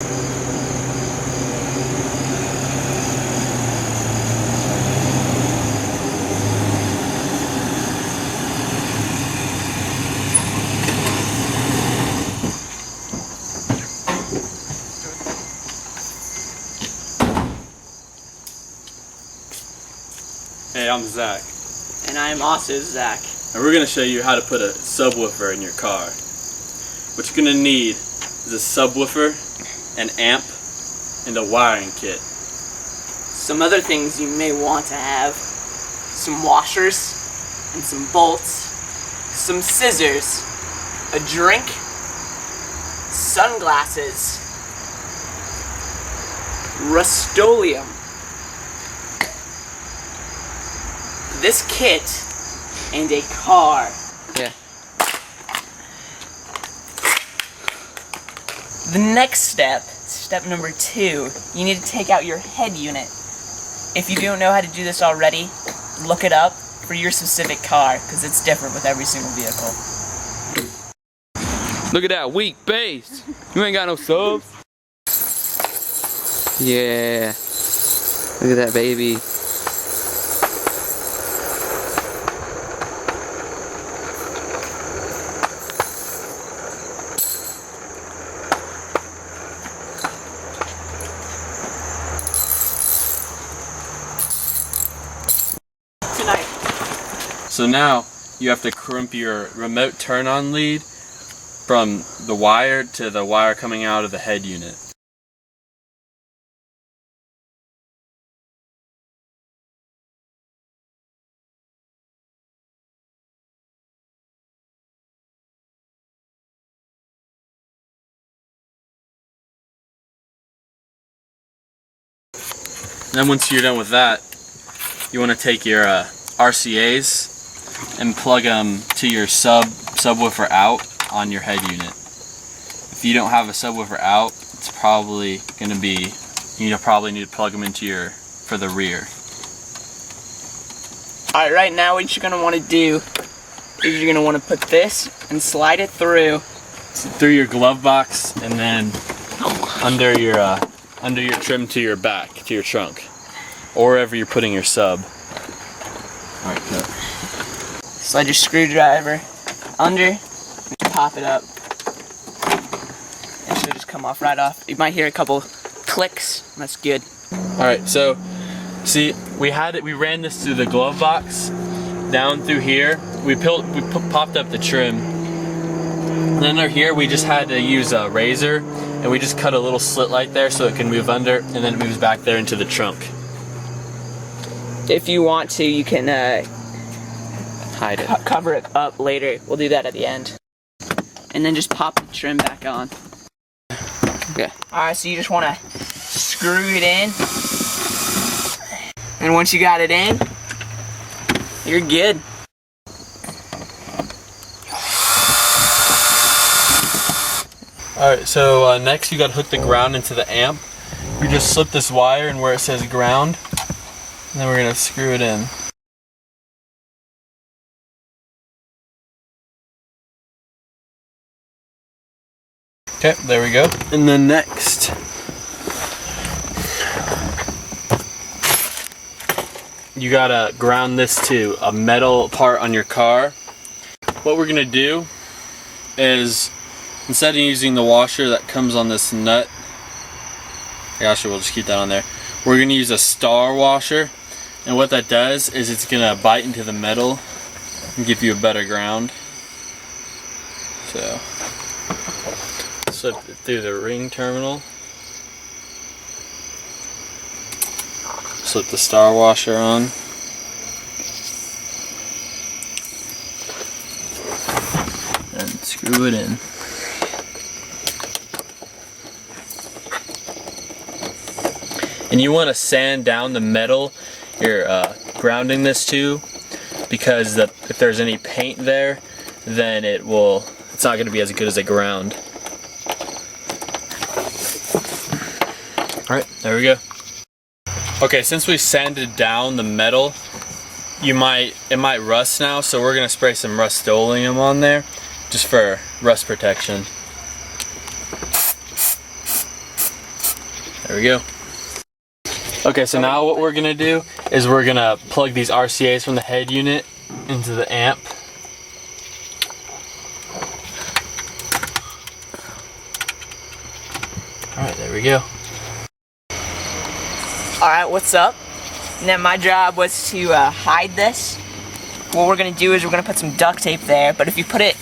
Hey, I'm Zach. And I'm also Zach. And we're going to show you how to put a subwoofer in your car. What you're going to need is a subwoofer, an amp, and a wiring kit. Some other things you may want to have: some washers and some bolts, some scissors, a drink, sunglasses, Rust-Oleum, this kit, and a car. Yeah. The next step, step number 2, you need to take out your head unit. If you don't know how to do this already, look it up for your specific car, because it's different with every single vehicle. Look at that weak bass. You ain't got no subs. Yeah. Look at that baby. So now you have to crimp your remote turn-on lead from the wire to the wire coming out of the head unit. Then once you're done with that, you want to take your RCAs and plug them to your subwoofer out on your head unit. If you don't have a subwoofer out, it's probably going to be, probably need to plug them into for the rear. Alright, right now what you're going to want to do is you're going to want to put this and slide it through your glove box, and then under your trim to your back, to your trunk, or wherever you're putting your sub. Alright, go. Slide your screwdriver under, pop it up. It should just come off right off. You might hear a couple clicks. That's good. Alright, so see, we ran this through the glove box, down through here. We popped up the trim. And then under here, we just had to use a razor, and we just cut a little slit right there so it can move under, and then it moves back there into the trunk. If you want to, you can Hide it. cover it up later. We'll do that at the end. And then just pop the trim back on. Okay. Alright, so you just want to screw it in. And once you got it in, you're good. Alright, so next you got to hook the ground into the amp. You just slip this wire in where it says ground, and then we're going to screw it in. Okay, there we go. And then next, you gotta ground this to a metal part on your car. What we're gonna do is, instead of using the washer that comes on this nut, actually we'll just keep that on there, we're gonna use a star washer, and what that does is it's gonna bite into the metal and give you a better ground. So slip it through the ring terminal, slip the star washer on, and screw it in. And you want to sand down the metal you're grounding this to, because if there's any paint there, then it's not going to be as good as a ground. Alright, there we go. Okay, since we sanded down the metal, it might rust now, so we're gonna spray some Rust-Oleum on there just for rust protection. There we go. Okay, so now what we're gonna do is we're gonna plug these RCAs from the head unit into the amp. Alright, there we go. Alright, what's up? Now my job was to hide this. What we're gonna do is we're gonna put some duct tape there, but if you put it,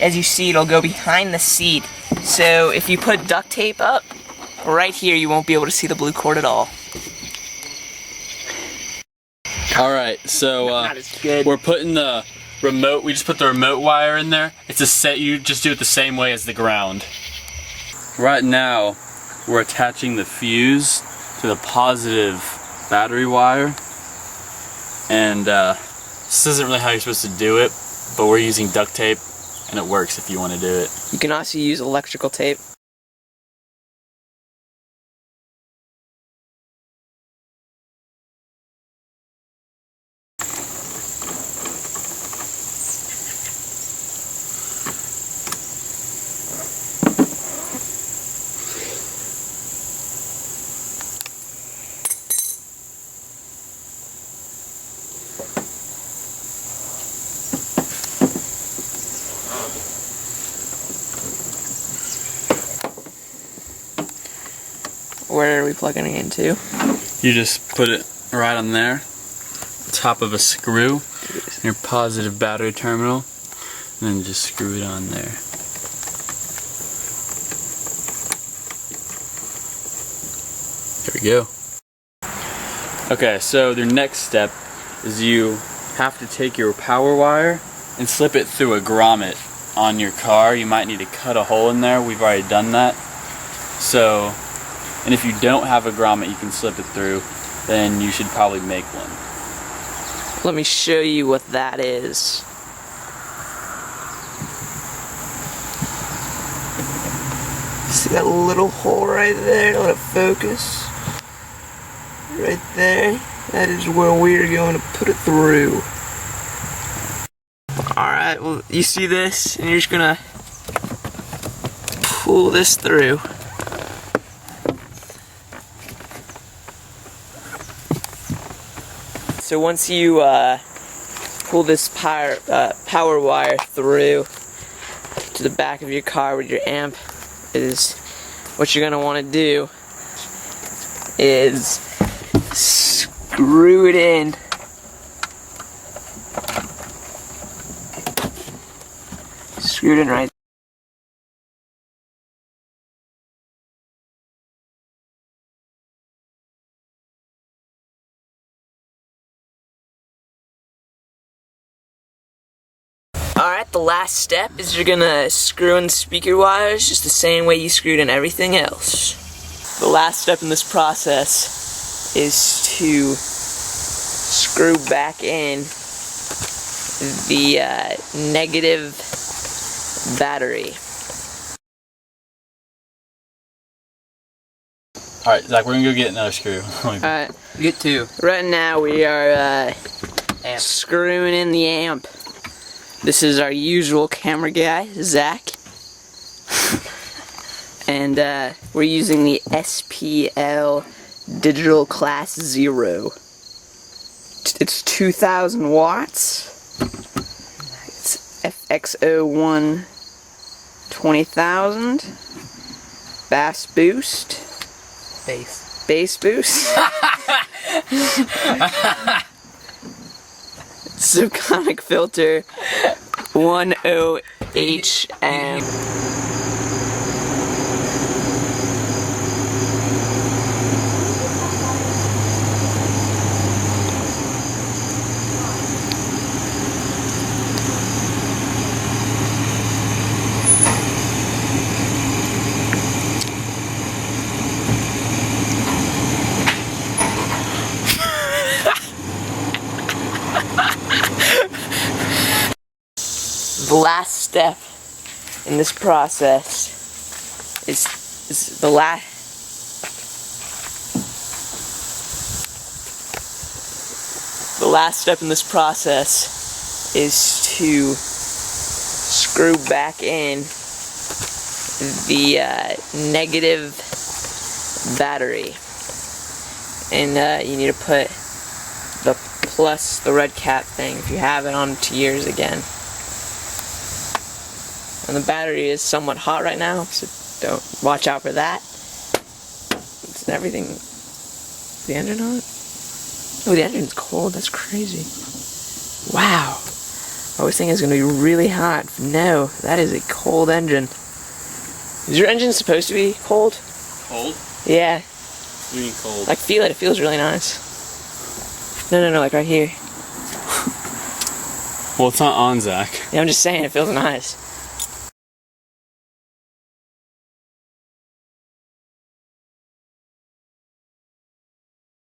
as you see, it'll go behind the seat. So if you put duct tape up, right here, you won't be able to see the blue cord at all. Alright, so Not as good. we're putting the remote, we just put the remote wire in there. It's a set, you just do it the same way as the ground. Right now, we're attaching the fuse to the positive battery wire. And this isn't really how you're supposed to do it, but we're using duct tape and it works if you want to do it. You can also use electrical tape. Where are we plugging it into? You just put it right on there, top of a screw, your positive battery terminal, and then just screw it on there. There we go. Okay, so the next step is you have to take your power wire and slip it through a grommet on your car. You might need to cut a hole in there. We've already done that. So, and if you don't have a grommet you can slip it through, then you should probably make one. Let me show you what that is. See that little hole right there? Let it focus. Right there. That is where we're going to put it through. Alright, well, you see this? And you're just gonna pull this through. So once you pull this power wire through to the back of your car with your amp, is what you're gonna want to do is screw it in. Screw it in right. Alright, the last step is you're gonna screw in the speaker wires just the same way you screwed in everything else. The last step in this process is to screw back in the negative battery. Alright, Zach, we're gonna go get another screw. Alright, Get two. right now we are screwing in the amp. This is our usual camera guy, Zach. And we're using the SPL Digital Class 0. It's 2,000 watts. It's FX01 20,000. Bass boost. Bass boost. Subsonic filter 10HM. The last step in this process is the last step in this process is to screw back in the negative battery. And you need to put the plus, the red cap thing, if you have it, on to yours again. And the battery is somewhat hot right now, so don't watch out for that. It's everything. Is the engine on? Oh, the engine's cold. That's crazy. Wow. I was thinking it's gonna be really hot. No, that is a cold engine. Is your engine supposed to be cold? Cold? Yeah. What do you mean cold? Like, feel it. It feels really nice. No, like right here. Well, it's not on, Zach. Yeah, I'm just saying, it feels nice.